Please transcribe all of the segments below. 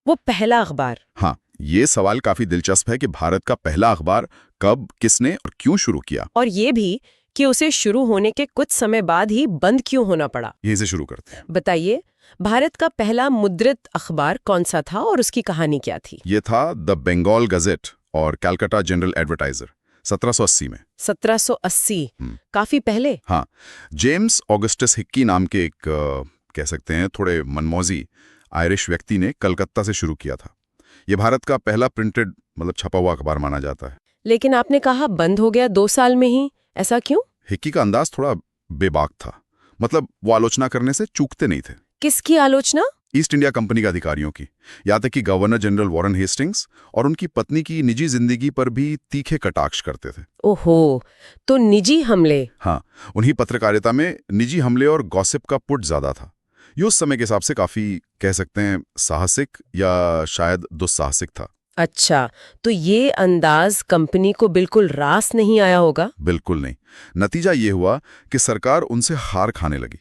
वो पहला अखबार। हाँ, ये सवाल काफी दिलचस्प है कि भारत का पहला अखबार कब, किसने और क्यों शुरू किया। और ये भी कि उसे शुरू होने के कुछ समय बाद ही बंद क्यों होना पड़ा। यहीं से शुरू करते हैं। बताइए, भारत का पहला मुद्रित अखबार कौन सा था और उसकी कहानी क्या थी? ये था द बंगाल गजेट और कैलकाटा जनरल एडवर्टाइजर, 1780 में। 1780, काफी पहले। हाँ, जेम्स ऑगस्टस हिक्की नाम के एक कह सकते हैं थोड़े मनमौजी आयरिश व्यक्ति ने कलकत्ता से शुरू किया था। ये भारत का पहला प्रिंटेड छपा हुआ अखबार माना जाता है। लेकिन आपने कहा बंद हो गया 2 साल में ही, ऐसा क्यों? हिक्की का अंदाज थोड़ा बेबाक था। वो आलोचना करने से चूकते नहीं थे। किसकी आलोचना? ईस्ट इंडिया कंपनी के अधिकारियों की, यहाँ तक कि गवर्नर जनरल वॉरेन हेस्टिंग्स और उनकी पत्नी की निजी जिंदगी पर भी तीखे कटाक्ष करते थे। ओहो, तो निजी हमले। हाँ, उन्हीं पत्रकारिता में निजी हमले और गॉसिप का पुट ज्यादा था। ये उस समय के हिसाब से काफी कह सकते हैं साहसिक या शायद दुस्साहसिक था। अच्छा, तो ये अंदाज कंपनी को बिल्कुल रास नहीं आया होगा? बिल्कुल नहीं। नतीजा ये हुआ कि सरकार उनसे हार खाने लगी।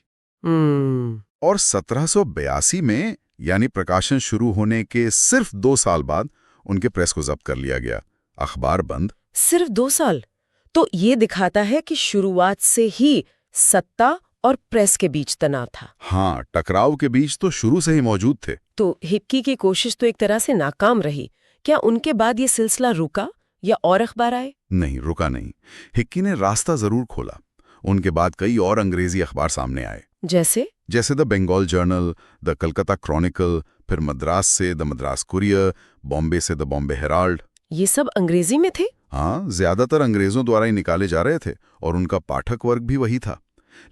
और 1782 में यानी प्रकाशन शुरू होने के सिर्फ 2 साल बाद उनके प्रेस को जब्त कर लिया गया। अखबार बंद। सिर्फ 2 साल? तो ये दिखाता है कि शुरुआत से ही सत्ता और प्रेस के बीच तनाव था। हाँ, टकराव के बीच तो शुरू से ही मौजूद थे। तो हिक्की की कोशिश तो एक तरह से नाकाम रही। क्या उनके बाद ये सिलसिला रुका या और अखबार आए? नहीं, रुका नहीं। हिक्की ने रास्ता जरूर खोला। उनके बाद कई और अंग्रेजी अखबार सामने आए, जैसे the Bengal journal, the Calcutta chronicle, फिर मद्रास से द मद्रास कुरियर, बॉम्बे से द बॉम्बे हेराल्ड। ये सब अंग्रेजी में थे? हाँ, ज्यादातर अंग्रेजों द्वारा ही निकाले जा रहे थे और उनका पाठक वर्ग भी वही था।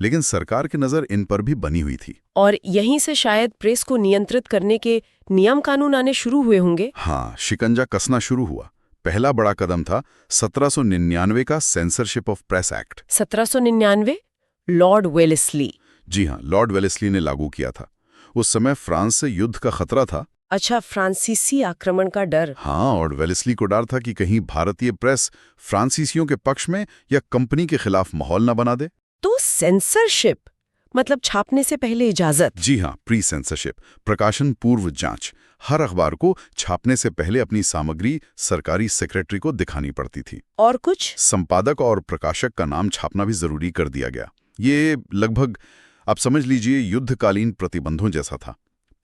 लेकिन सरकार की नजर इन पर भी बनी हुई थी। और यहीं से शायद प्रेस को नियंत्रित करने के नियम कानून आने शुरू हुए होंगे। हाँ, शिकंजा कसना शुरू हुआ। पहला बड़ा कदम था 1799 का censorship of press act. 1799? Lord Wellesley? जी हाँ, लॉर्ड वेलेस्ली ने लागू किया था। उस समय फ्रांस से युद्ध का खतरा था। अच्छा, फ्रांसीसी आक्रमण का डर। हाँ, और वेलेस्ली को डर था कि कहीं भारतीय प्रेस फ्रांसीसियों के पक्ष में या कंपनी के खिलाफ माहौल न बना दे। तो सेंसरशिप मतलब छापने से पहले इजाजत? जी हाँ, प्री सेंसरशिप, प्रकाशन पूर्व जांच। हर अखबार को छापने से पहले अपनी सामग्री सरकारी सेक्रेटरी को दिखानी पड़ती थी। और कुछ? संपादक और प्रकाशक का नाम छापना भी जरूरी कर दिया गया। ये लगभग आप समझ लीजिए युद्धकालीन प्रतिबंधों जैसा था।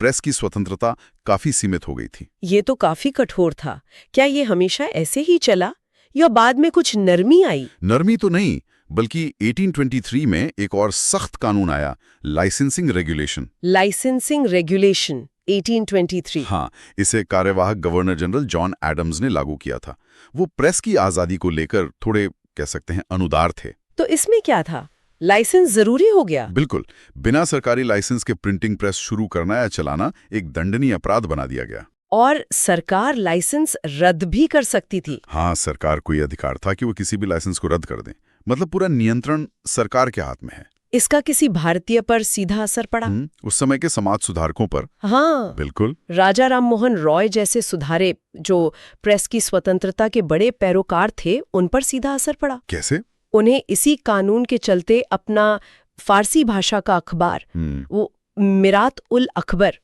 प्रेस की स्वतंत्रता काफी सीमित हो गई थी। ये तो काफी कठोर था। क्या ये हमेशा ऐसे ही चला या बाद में कुछ नरमी आई? नरमी तो नहीं, बल्कि 1823 में एक और सख्त कानून आया, लाइसेंसिंग रेगुलेशन। Licensing regulation 1823? हाँ, इसे कार्यवाहक गवर्नर जनरल जॉन एडम्स ने लागू किया था। वो प्रेस की आजादी को लेकर थोड़े कह सकते हैं अनुदार थे। तो इसमें क्या था, लाइसेंस जरूरी हो गया? बिल्कुल, बिना सरकारी लाइसेंस के प्रिंटिंग प्रेस शुरू करना या चलाना एक दंडनीय अपराध बना दिया गया। और सरकार लाइसेंस रद्द भी कर सकती थी? हाँ, सरकार को यह अधिकार था कि वो किसी भी लाइसेंस को रद्द कर दें। पूरा नियंत्रण सरकार के हाथ में है। इसका किसी भारतीय पर सीधा असर पड़ा? उस समय के समाज सुधारकों पर। हाँ, बिल्कुल। राजा राम मोहन रॉय जैसे सुधारे जो प्रेस की स्वतंत्रता के बड़े पैरोकार थे, उन पर सीधा असर पड़ा। कैसे? उन्हें इसी कानून के चलते अपना फारसी भाषा का अखबार, वो मिरात उल अकबर,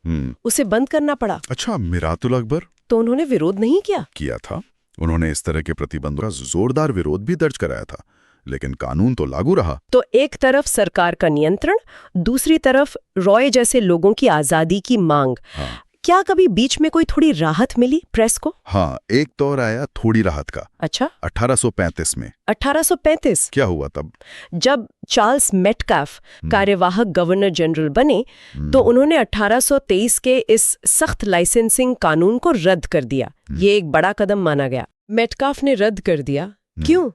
उसे बंद करना पड़ा। अच्छा, मिरात उल अकबर? तो उन्होंने विरोध नहीं किया था। उन्होंने इस तरह के प्रतिबंधों का जोरदार विरोध भी दर्ज कराया था, लेकिन कानून तो लागू रहा। तो एक तरफ सरकार का नियंत्रण, दूसरी तरफ रॉय जैसे लोगों की आजादी की मांग। हाँ। क्या कभी बीच में कोई थोड़ी राहत मिली प्रेस को? हाँ, एक दौर आया थोड़ी राहत का। अच्छा? 1835 में। 1835? क्या हुआ तब? जब चार्ल्स मेटकाफ कार्यवाहक गवर्नर जनरल बने, तो उन्होंने 1823 के इस सख्त लाइसेंसिंग कानून को रद्द कर दिया। ये एक बड़ा कदम माना गया। मेटकाफ ने रद्द कर दिया, क्यों?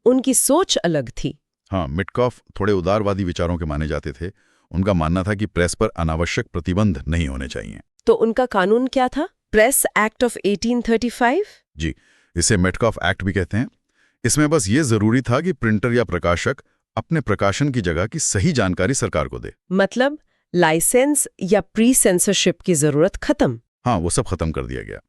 उनकी सोच अलग थी। हाँ, मेटकाफ थोड़े उदारवादी विचारों के माने जाते थे। उनका मानना था कि प्रेस पर अनावश्यक प्रतिबंध नहीं होने चाहिए। तो उनका कानून क्या था? Press act of 1835? जी, इसे मेटकाफ एक्ट भी कहते हैं। इसमें बस ये जरूरी था कि प्रिंटर या प्रकाशक अपने प्रकाशन की जगह की सही जानकारी सरकार को दे। मतलब लाइसेंस या प्री सेंसरशिप की जरूरत खत्म? हाँ, वो सब खत्म कर दिया गया।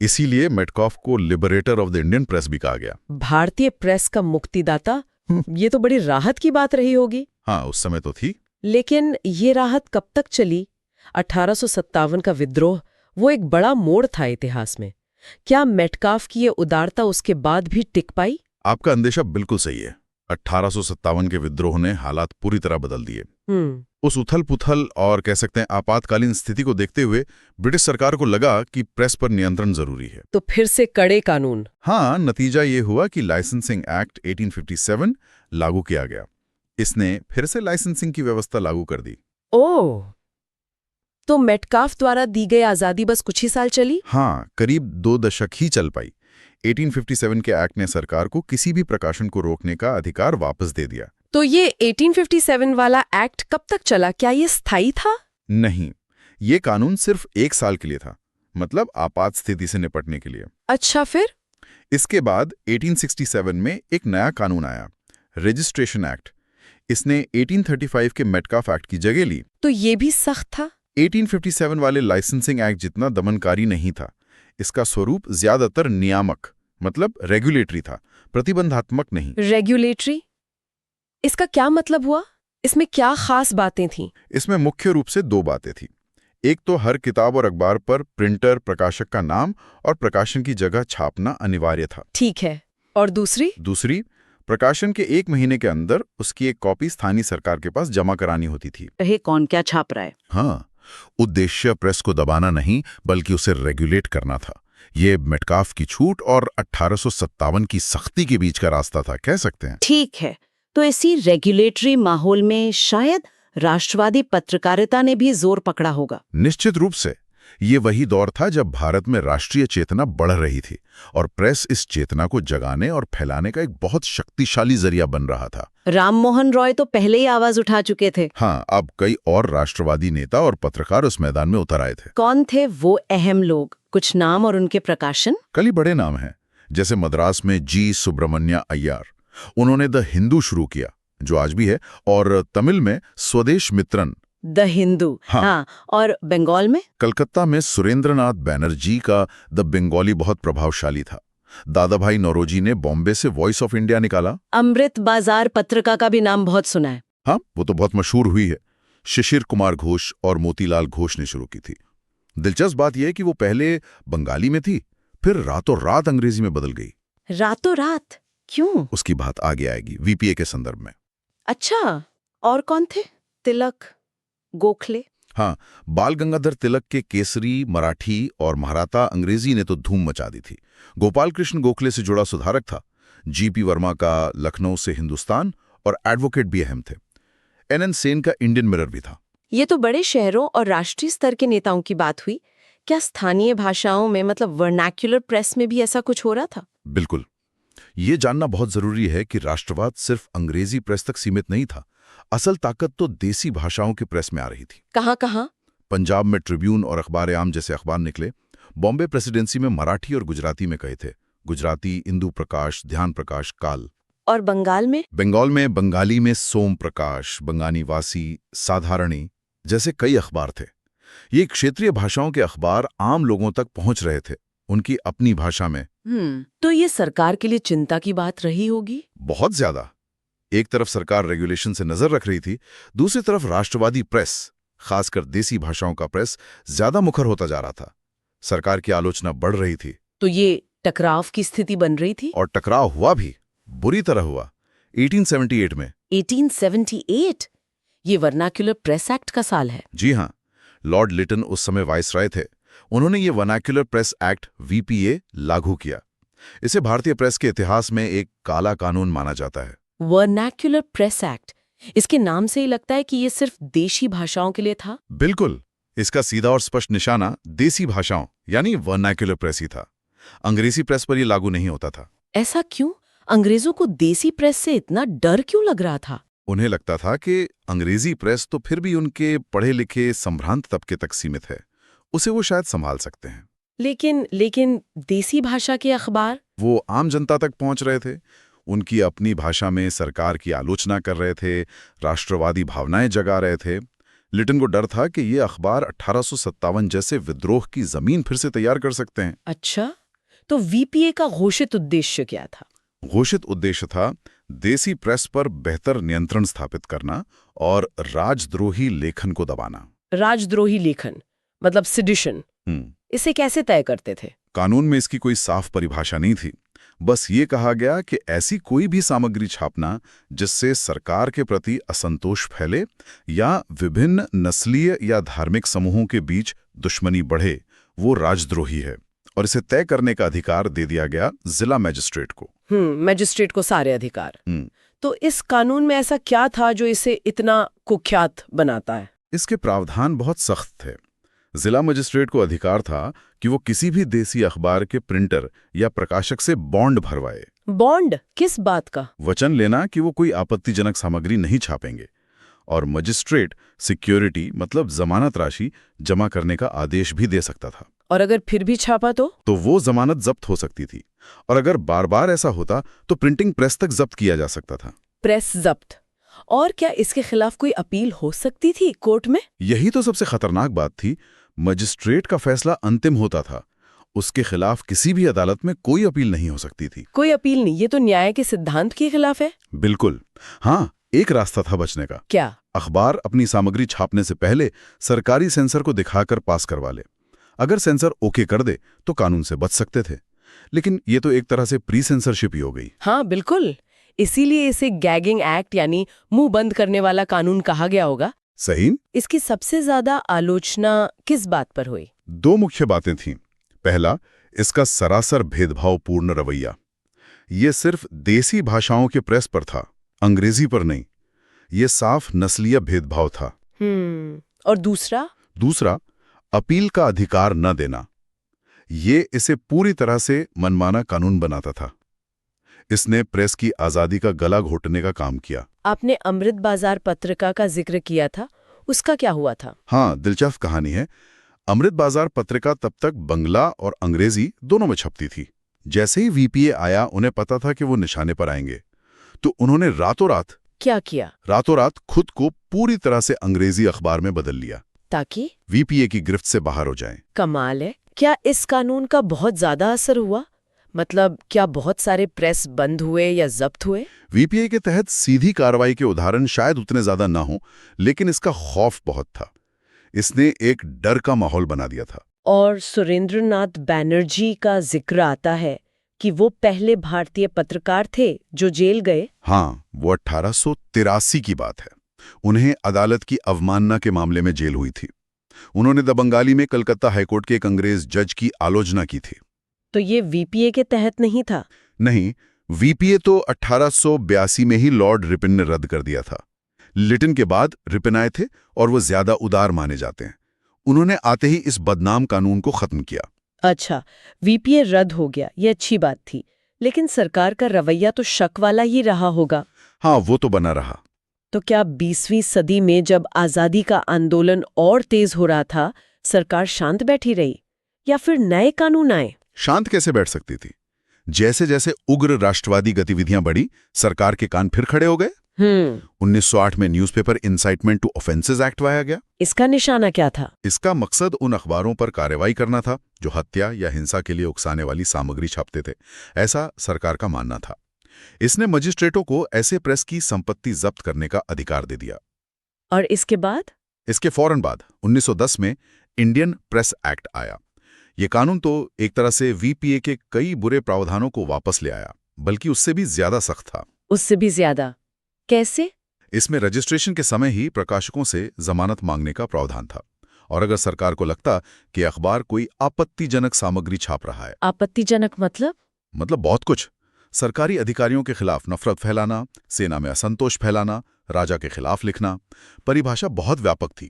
इसीलिए मेटकाफ को liberator of the Indian press भी कहा गया। भारतीय प्रेस का मुक्तिदाता? ये तो बड़ी राहत की बात रही होगी। हाँ, उस समय तो थी। लेकिन ये राहत कब तक चली? 1857 का विद्रोह वो एक बड़ा मोड़ था इतिहास में। क्या मेटकाफ की ये उदारता उसके बाद भी टिक पाई? आपका अंदेशा बिल्कुल सही है। 1857 के विद्रोह ने हालात पूरी तरह बदल दिए। उस उथल-पुथल और कह सकते हैं आपातकालीन स्थिति को देखते हुए ब्रिटिश सरकार को लगा कि प्रेस पर नियंत्रण जरूरी है। तो फिर से कड़े कानून। हाँ, नतीजा ये हुआ कि लाइसेंसिंग एक्ट 1857 लागू किया गया। इसने फिर से लाइसेंसिंग की व्यवस्था लागू कर दी। ओह, तो मेटकाफ द्वारा दी गई आजादी बस कुछ ही साल चली? हाँ, करीब 2 दशक ही चल पाई। 1857 के एक्ट ने सरकार को किसी भी प्रकाशन को रोकने का अधिकार वापस दे दिया। तो ये 1857 वाला एक्ट कब तक चला? क्या ये स्थायी था? नहीं, ये कानून सिर्फ 1 साल के लिए था, मतलब आपात स्थिति से निपटने के लिए। अच्छा, फिर? इसके बाद 1867 में एक नया कानून आया, रजिस्ट्रेशन एक्ट। इसने 1835 के मेटकाफ एक्ट की जगह ली। तो ये भी सख्त था? 1857 वाले लाइसेंसिंग एक्ट जितना दमनकारी नहीं था। इसका स्वरूप ज्यादातर नियामक, मतलब रेगुलेटरी था, प्रतिबंधात्मक नहीं। रेगुलेटरी? इसका क्या मतलब हुआ? इसमें क्या खास बातें थीं? इसमें मुख्य रूप से 2 बातें थीं। एक तो हर किताब और अखबार पर प्रिंटर, प्रकाशक का नाम और प्रकाशन की जगह छापना अनिवार्य था। ठीक है। और दूसरी? दूसरी, प्रकाशन के 1 महीने के अंदर उसकी एक कॉपी स्थानीय सरकार के पास जमा करानी होती थी। कौन क्या छाप रहा है? हाँ, उद्देश्य प्रेस को दबाना नहीं, बल्कि उसे रेगुलेट करना था। ये मेटकाफ की छूट और 1857 की सख्ती के बीच का रास्ता था, कह सकते हैं। ठीक है, तो इसी रेगुलेटरी माहौल में शायद राष्ट्रवादी पत्रकारिता ने भी जोर पकड़ा होगा। निश्चित रूप से ये वही दौर था जब भारत में राष्ट्रीय चेतना बढ़ रही थी और प्रेस इस चेतना को जगाने और फैलाने का एक बहुत शक्तिशाली जरिया बन रहा था। राम मोहन रॉय तो पहले ही आवाज उठा चुके थे। हाँ, अब कई और राष्ट्रवादी नेता और पत्रकार उस मैदान में उतर आए थे। कौन थे वो अहम लोग? कुछ नाम और उनके प्रकाशन? कई बड़े नाम हैं, जैसे मद्रास में जी सुब्रमण्या अय्यर। उन्होंने द हिंदू शुरू किया, जो आज भी है, और तमिल में स्वदेश मित्रन। द हिंदू। हाँ, और बंगाल में? कलकत्ता में सुरेंद्रनाथ बैनर्जी का द बंगाली बहुत प्रभावशाली था। दादा भाई नौरोजी ने बॉम्बे से वॉइस ऑफ इंडिया निकाला। अमृत बाजार पत्रिका का भी नाम बहुत सुना है। हाँ, वो तो बहुत मशहूर हुई है। शिशिर कुमार घोष और मोतीलाल घोष ने शुरू की थी। दिलचस्प बात यह है कि वो पहले बंगाली में थी, फिर रातों रात अंग्रेजी में बदल गई। रातों रात? क्यों? उसकी बात आगे आएगी, वीपीए के संदर्भ में। अच्छा, और कौन थे? तिलक, गोखले? हाँ, बाल गंगाधर तिलक के केसरी, मराठी और महाराता अंग्रेजी ने तो धूम मचा दी थी। गोपाल कृष्ण गोखले से जुड़ा सुधारक था। जीपी वर्मा का लखनऊ से हिंदुस्तान और एडवोकेट भी अहम थे। एनएन सेन का इंडियन मिरर भी था। ये तो बड़े शहरों और राष्ट्रीय स्तर के नेताओं की बात हुई। क्या स्थानीय भाषाओं में, मतलब वर्नाक्युलर प्रेस में भी ऐसा कुछ हो रहा था? बिल्कुल। ये जानना बहुत जरूरी है कि राष्ट्रवाद सिर्फ अंग्रेजी प्रेस तक सीमित नहीं था। असल ताकत तो देसी भाषाओं की प्रेस में आ रही थी। कहाँ? पंजाब में ट्रिब्यून और अखबार आम जैसे अखबार निकले। बॉम्बे प्रेसिडेंसी में मराठी और गुजराती में कहे थे। गुजराती इंदु प्रकाश, ध्यान प्रकाश, काल। और बंगाल में? बंगाल में बंगाली में सोम प्रकाश, बंगानी वासी, साधारणी जैसे कई अखबार थे। ये क्षेत्रीय भाषाओं के अखबार आम लोगों तक पहुंच रहे थे, उनकी अपनी भाषा में। तो ये सरकार के लिए चिंता की बात रही होगी? बहुत ज्यादा। एक तरफ सरकार रेगुलेशन से नजर रख रही थी, दूसरी तरफ राष्ट्रवादी प्रेस, खासकर देसी भाषाओं का प्रेस, ज्यादा मुखर होता जा रहा था। सरकार की आलोचना बढ़ रही थी। तो ये टकराव की स्थिति बन रही थी? और टकराव हुआ भी, बुरी तरह हुआ। 1878 में। 1878? ये वर्नाक्युलर प्रेस एक्ट का साल है। जी हाँ, लॉर्ड लिटन उस समय वाइसराय थे। उन्होंने ये वर्नाक्युलर प्रेस एक्ट वीपीए लागू किया। इसे भारतीय प्रेस के इतिहास में एक काला कानून माना जाता है। वर्नाक्युलर प्रेस एक्ट, इसके नाम से ही लगता है कि ये सिर्फ देशी भाषाओं के लिए था। बिल्कुल, इसका सीधा और स्पष्ट निशाना देसी भाषाओं यानी वर्नाक्युलर प्रेस ही था। अंग्रेजी प्रेस पर यह लागू नहीं होता था। ऐसा क्यों? अंग्रेजों को देसी प्रेस से इतना डर क्यों लग रहा था? उन्हें लगता था कि अंग्रेजी प्रेस तो फिर भी उनके पढ़े लिखे संभ्रांत तबके तक सीमित है, उसे वो शायद संभाल सकते हैं। लेकिन देसी भाषा के अखबार? वो आम जनता तक पहुंच रहे थे, उनकी अपनी भाषा में सरकार की आलोचना कर रहे थे, राष्ट्रवादी भावनाएं जगा रहे थे। लिटन को डर था कि ये अखबार 1857 जैसे विद्रोह की जमीन फिर से तैयार कर सकते हैं। अच्छा, तो वीपीए का घोषित उद्देश्य क्या था? घोषित उद्देश्य था देसी प्रेस पर बेहतर नियंत्रण स्थापित करना और राजद्रोही लेखन को दबाना। राजद्रोही लेखन मतलब सिडिशन। इसे कैसे तय करते थे? कानून में इसकी कोई साफ परिभाषा नहीं थी। बस ये कहा गया कि ऐसी कोई भी सामग्री छापना जिससे सरकार के प्रति असंतोष फैले या विभिन्न नस्लीय या धार्मिक समूहों के बीच दुश्मनी बढ़े, वो राजद्रोही है, और इसे तय करने का अधिकार दे दिया गया जिला मजिस्ट्रेट को। मजिस्ट्रेट को सारे अधिकार। तो इस कानून में ऐसा क्या था जो इसे इतना कुख्यात बनाता है? इसके प्रावधान बहुत सख्त थे। जिला मजिस्ट्रेट को अधिकार था कि वो किसी भी देसी अखबार के प्रिंटर या प्रकाशक से बॉन्ड भरवाए। बॉन्ड किस बात का? वचन लेना कि वो कोई आपत्तिजनक सामग्री नहीं छापेंगे, और मजिस्ट्रेट सिक्योरिटी मतलब जमानत राशि जमा करने का आदेश भी दे सकता था। और अगर फिर भी छापा तो वो जमानत जब्त हो सकती थी, और अगर बार बार ऐसा होता तो प्रिंटिंग प्रेस तक जब्त किया जा सकता था। प्रेस जब्त। और क्या इसके खिलाफ कोई अपील हो सकती थी कोर्ट में? यही तो सबसे खतरनाक बात थी। मजिस्ट्रेट का फैसला अंतिम होता था, उसके खिलाफ किसी भी अदालत में कोई अपील नहीं हो सकती थी। कोई अपील नहीं, ये तो न्याय के सिद्धांत के खिलाफ है। बिल्कुल। हाँ, एक रास्ता था बचने का। क्या? अखबार अपनी सामग्री छापने से पहले सरकारी सेंसर को दिखाकर पास करवा ले। अगर सेंसर ओके कर दे तो कानून से बच सकते थे, लेकिन ये तो एक तरह से प्री सेंसरशिप ही हो गई। हाँ बिल्कुल, इसीलिए इसे गैगिंग एक्ट यानी मुंह बंद करने वाला कानून कहा गया होगा। सही। इसकी सबसे ज्यादा आलोचना किस बात पर हुई? दो मुख्य बातें थीं। पहला, इसका सरासर भेदभावपूर्ण रवैया। ये सिर्फ देसी भाषाओं के प्रेस पर था, अंग्रेजी पर नहीं। ये साफ नस्लीय भेदभाव था। और दूसरा, अपील का अधिकार न देना। ये इसे पूरी तरह से मनमाना कानून बनाता था। इसने प्रेस की आजादी का गला घोटने का काम किया। आपने अमृत बाजार पत्रिका का जिक्र किया था, उसका क्या हुआ था? हाँ, दिलचस्प कहानी है। अमृत बाजार पत्रिका तब तक बंगला और अंग्रेजी दोनों में छपती थी। जैसे ही वीपीए आया, उन्हें पता था कि वो निशाने पर आएंगे, तो उन्होंने रातों रात क्या किया? रातों रात खुद को पूरी तरह से अंग्रेजी अखबार में बदल लिया, ताकि वीपीए की गिरफ्त से बाहर हो जाएं। कमाल है। क्या इस कानून का बहुत ज्यादा असर हुआ? मतलब क्या बहुत सारे प्रेस बंद हुए या जब्त हुए? वीपीए के तहत सीधी कार्रवाई के उदाहरण शायद उतने ज्यादा ना हो, लेकिन इसका खौफ बहुत था। इसने एक डर का माहौल बना दिया था। और सुरेंद्रनाथ बैनर्जी का जिक्र आता है कि वो पहले भारतीय पत्रकार थे जो जेल गए। हाँ, वो 1883 की बात है। उन्हें अदालत की अवमानना के मामले में जेल हुई थी। उन्होंने द बंगाली में कलकत्ता हाईकोर्ट के एक अंग्रेज जज की आलोचना की थी। तो ये वीपीए के तहत नहीं था? नहीं, वीपीए तो 1882 में ही लॉर्ड रिपन ने रद्द कर दिया था। लिटन के बाद रिपन आए थे और वो ज्यादा उदार माने जाते हैं। उन्होंने आते ही इस बदनाम कानून को खत्म किया। अच्छा, वीपीए रद्द हो गया, ये अच्छी बात थी। लेकिन सरकार का रवैया तो शक वाला ही रहा होगा। हाँ, वो तो बना रहा। तो क्या 20वीं सदी में जब आजादी का आंदोलन और तेज हो रहा था, सरकार शांत बैठी रही या फिर नए कानून आए? शांत कैसे बैठ सकती थी? जैसे जैसे उग्र राष्ट्रवादी गतिविधियां बढ़ी, सरकार के कान फिर खड़े हो गए। 1908 में newspaper incitement to offences act लाया गया। इसका निशाना क्या था? इसका मकसद उन अखबारों पर कार्रवाई करना था जो हत्या या हिंसा के लिए उकसाने वाली सामग्री छापते थे। ऐसा सरकार का मानना था। इसने मजिस्ट्रेटों को ऐसे प्रेस की संपत्ति जब्त करने का अधिकार दे दिया। और इसके बाद? इसके फौरन बाद 1910 में इंडियन प्रेस एक्ट आया। ये कानून तो एक तरह से वीपीए के कई बुरे प्रावधानों को वापस ले आया, बल्कि उससे भी ज्यादा सख्त था। उससे भी ज्यादा? कैसे? इसमें रजिस्ट्रेशन के समय ही प्रकाशकों से जमानत मांगने का प्रावधान था, और अगर सरकार को लगता कि अखबार कोई आपत्तिजनक सामग्री छाप रहा है। आपत्तिजनक मतलब बहुत कुछ। सरकारी अधिकारियों के खिलाफ नफरत फैलाना, सेना में असंतोष फैलाना, राजा के खिलाफ लिखना। परिभाषा बहुत व्यापक थी।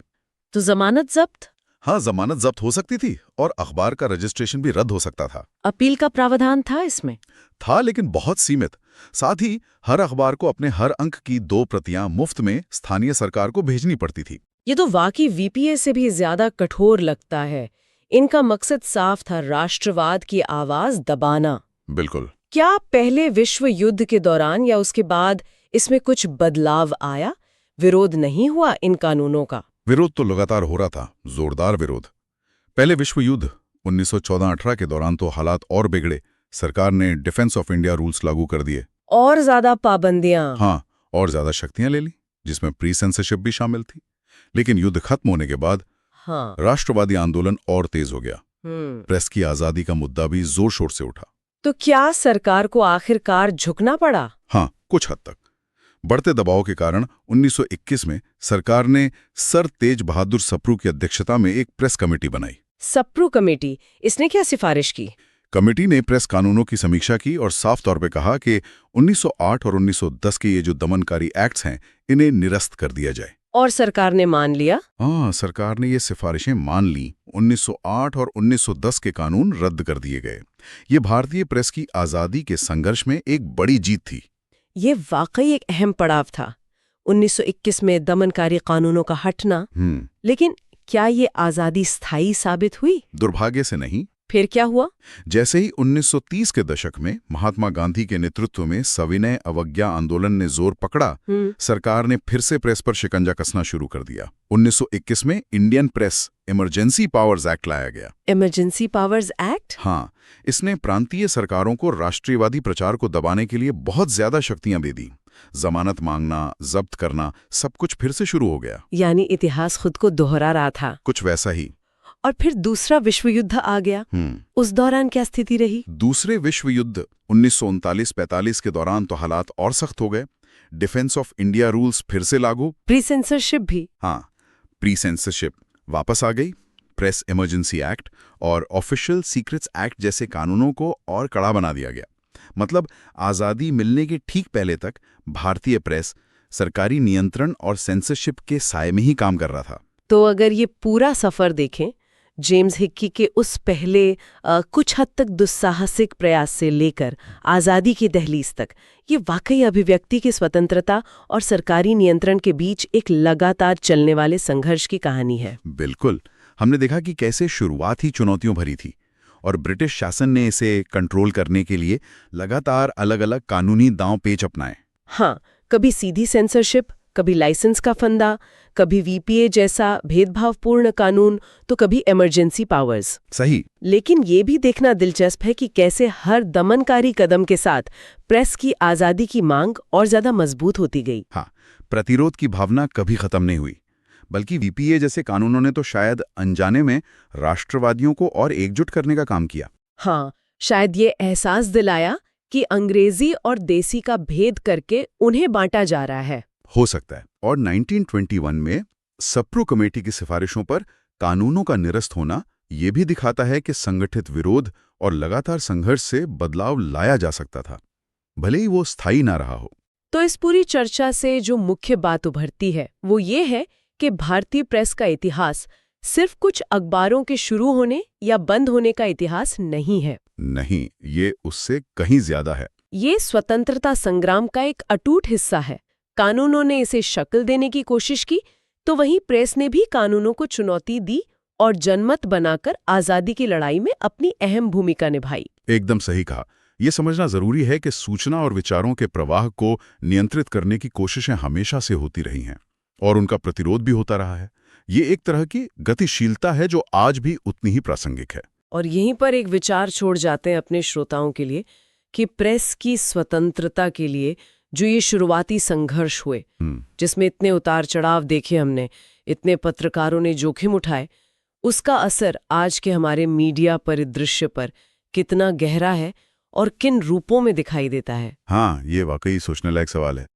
तो जमानत जब्त? हाँ, जमानत जब्त हो सकती थी और अखबार का रजिस्ट्रेशन भी रद्द हो सकता था। अपील का प्रावधान था इसमें? था, लेकिन बहुत सीमित। साथ ही हर अखबार को अपने हर अंक की 2 प्रतियां मुफ्त में स्थानीय सरकार को भेजनी पड़ती थी। ये तो वाकई वीपीए से भी ज्यादा कठोर लगता है। इनका मकसद साफ था, राष्ट्रवाद की आवाज दबाना। बिल्कुल। क्या पहले विश्व युद्ध के दौरान या उसके बाद इसमें कुछ बदलाव आया? विरोध नहीं हुआ इन कानूनों का? विरोध तो लगातार हो रहा था, जोरदार विरोध। पहले विश्व युद्ध 1914-18 के दौरान तो हालात और बिगड़े। सरकार ने डिफेंस ऑफ इंडिया रूल्स लागू कर दिए। और ज्यादा पाबंदियां? हाँ, और ज्यादा शक्तियां ले ली, जिसमें प्री सेंसरशिप भी शामिल थी। लेकिन युद्ध खत्म होने के बाद राष्ट्रवादी आंदोलन और तेज हो गया। प्रेस की आजादी का मुद्दा भी जोर शोर से उठा। तो क्या सरकार को आखिरकार झुकना पड़ा? हाँ, कुछ हद तक। बढ़ते दबाव के कारण 1921 में सरकार ने सर तेज बहादुर सप्रू की अध्यक्षता में एक प्रेस कमेटी बनाई। सप्रू कमेटी, इसने क्या सिफारिश की? कमेटी ने प्रेस कानूनों की समीक्षा की और साफ तौर पे कहा कि 1908 और 1910 के ये जो दमनकारी एक्ट्स हैं, इन्हें निरस्त कर दिया जाए। और सरकार ने मान लिया? हाँ, सरकार ने ये सिफारिशें मान ली। 1908 और 1910 के कानून रद्द कर दिए गए। ये भारतीय प्रेस की आज़ादी के संघर्ष में एक बड़ी जीत थी। ये वाकई एक अहम पड़ाव था, 1921 में दमनकारी कानूनों का हटना। लेकिन क्या ये आज़ादी स्थायी साबित हुई? दुर्भाग्य से नहीं। फिर क्या हुआ? जैसे ही 1930 के दशक में महात्मा गांधी के नेतृत्व में सविनय अवज्ञा आंदोलन ने जोर पकड़ा, सरकार ने फिर से प्रेस पर शिकंजा कसना शुरू कर दिया। 1921 में Indian press emergency powers act लाया गया। Emergency powers act? हाँ, इसने प्रांतीय सरकारों को राष्ट्रीयवादी प्रचार को दबाने के लिए बहुत ज्यादा शक्तियां दे दी। जमानत मांगना, जब्त करना, सब कुछ फिर से शुरू हो गया। यानी इतिहास खुद को दोहरा रहा था। कुछ वैसा ही। और फिर दूसरा विश्व युद्ध आ गया। उस दौरान क्या स्थिति रही? दूसरे विश्व युद्ध 1939-45 के दौरान तो हालात और सख्त हो गए। डिफेंस ऑफ इंडिया रूल्स फिर से लागू। प्री सेंसरशिप भी? हाँ, प्री सेंसरशिप वापस आ गई। प्रेस इमरजेंसी एक्ट और ऑफिशियल सीक्रेट्स एक्ट जैसे कानूनों को और कड़ा बना दिया गया। मतलब आज़ादी मिलने के ठीक पहले तक भारतीय प्रेस सरकारी नियंत्रण और सेंसरशिप के साए में ही काम कर रहा था। तो अगर ये पूरा सफर देखें, जेम्स हिक्की के उस पहले कुछ हद तक दुस्साहसिक प्रयास से लेकर आज़ादी की दहलीज तक, ये वाकई अभिव्यक्ति की स्वतंत्रता और सरकारी नियंत्रण के बीच एक लगातार चलने वाले संघर्ष की कहानी है। बिल्कुल। हमने देखा कि कैसे शुरुआत ही चुनौतियों भरी थी और ब्रिटिश शासन ने इसे कंट्रोल करने के लिए लगातार अलग अलग कानूनी दांव पेच अपनाए। हाँ, कभी सीधी सेंसरशिप, कभी लाइसेंस का फंदा, कभी वीपीए जैसा भेदभावपूर्ण कानून, तो कभी इमरजेंसी पावर्स। सही। लेकिन ये भी देखना दिलचस्प है कि कैसे हर दमनकारी कदम के साथ प्रेस की आज़ादी की मांग और ज्यादा मजबूत होती गई। हाँ, प्रतिरोध की भावना कभी खत्म नहीं हुई, बल्कि वीपीए जैसे कानूनों ने तो शायद अनजाने में राष्ट्रवादियों को और एकजुट करने का काम किया। हाँ, शायद ये एहसास दिलाया कि अंग्रेजी और देसी का भेद करके उन्हें बांटा जा रहा है। हो सकता है। और 1921 में सप्रू कमेटी की सिफारिशों पर कानूनों का निरस्त होना ये भी दिखाता है कि संगठित विरोध और लगातार संघर्ष से बदलाव लाया जा सकता था, भले ही वो स्थायी ना रहा हो। तो इस पूरी चर्चा से जो मुख्य बात उभरती है वो ये है कि भारतीय प्रेस का इतिहास सिर्फ कुछ अखबारों के शुरू होने या बंद होने का इतिहास नहीं है। नहीं, ये उससे कहीं ज्यादा है। ये स्वतंत्रता संग्राम का एक अटूट हिस्सा है। कानूनों ने इसे शक्ल देने की कोशिश की, तो वहीं प्रेस ने भी कानूनों को चुनौती दी और जनमत बनाकर आज़ादी की लड़ाई में अपनी अहम भूमिका निभाई। एकदम सही कहा। ये समझना जरूरी है कि सूचना और विचारों के प्रवाह को नियंत्रित करने की कोशिशें हमेशा से होती रही हैं और उनका प्रतिरोध भी होता रहा है। ये एक तरह की गतिशीलता है जो आज भी उतनी ही प्रासंगिक है। और यहीं पर एक विचार छोड़ जाते हैं अपने श्रोताओं के लिए कि प्रेस की स्वतंत्रता के लिए जो ये शुरुआती संघर्ष हुए, जिसमें इतने उतार चढ़ाव देखे हमने, इतने पत्रकारों ने जोखिम उठाए, उसका असर आज के हमारे मीडिया परिदृश्य पर कितना गहरा है और किन रूपों में दिखाई देता है। हाँ, ये वाकई सोचने लायक सवाल है।